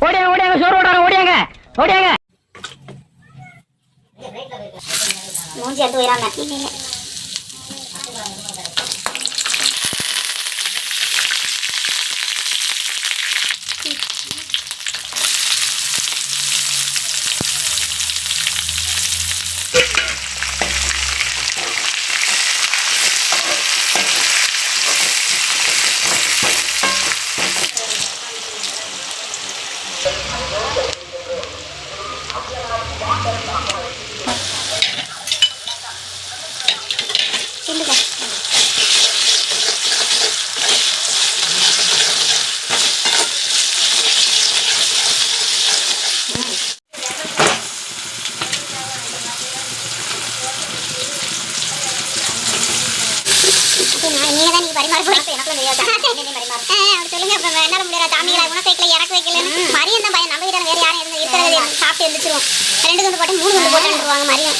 ஓடியாங்க ஓடியாங்க சோறு ஓடாங்க ஓடியாங்க ஓடியாங்க. மூஞ்சி எடுத்து உயிராங்க. சொல்லுங்க என்ன முடியாது சாமிகளை உனக்கு வைக்கல எனக்கு வைக்கலன்னு மரியம் தான் பையன் நம்ம வீட்டான வேற யாரும் இருக்கிறது சாப்பிட்டு எழுந்திருவோம். 2 துண்டு போட்டு 3 துண்டு போட்டுருவாங்க மரியம்.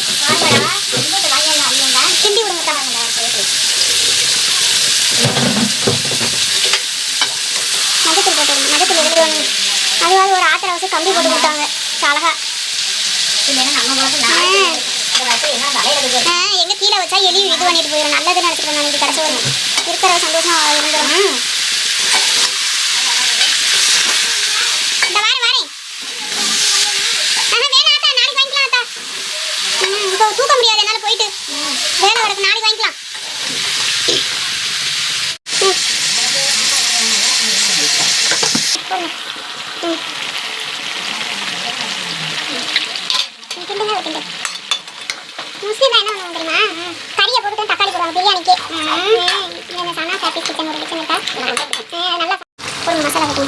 கிண்டி விடுங்க மஞ்சத்தூள் போட்டு விடுங்க. மஞ்சத்தூள் எழுதுவாங்க. அதுவாக ஒரு ஆத்திர வச்சு கம்பி போட்டு கொடுத்தாங்க அழகா. எங்க கீழே வச்சா எலி இது பண்ணிட்டு போயிடும். நல்லது நினைச்சிட்டு நான் இது கடைசி வரும் இருக்கிற சந்தோஷம் இருந்துடும். இந்த வாரம் வரேன். வேணாத்தா நாளைக்கு வாங்கிக்கலாம் அத்தா. இப்போ தூக்க முடியாது என்னால் போயிட்டு வேலை வரக்கு நாளைக்கு வாங்கிக்கலாம். முஸ்லீம் என்ன பண்ணுவாங்க தெரியுமா? கறியை போட்டு தக்காளி போடுவாங்க பிரியாணிக்கு. சனா சாப்பி கிச்சன் ஒரு கிச்சன் இருக்கா நல்லா போடுங்க மசாலா போட்டு.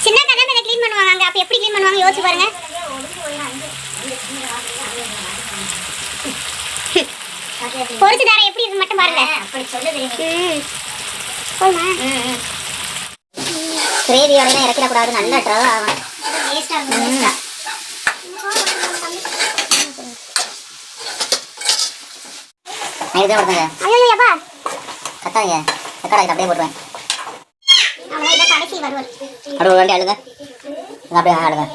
சின்ன கதை இதை க்ளீன் பண்ணுவாங்க. அப்போ எப்படி க்ளீன் பண்ணுவாங்க யோசிச்சு பாருங்க. பொரிச்சு தர எப்படி இருக்கு மட்டும் பாருங்க. கிரேவியோட இறக்கிடக்கூடாது. நல்ல ட்ரவ் ஆகும். கத்தாங்க தக்காளி அப்படியே போட்டுருவேன். கடைசி வருவார். அப்படியே ஆளுங்க அப்படியே ஆளுங்க.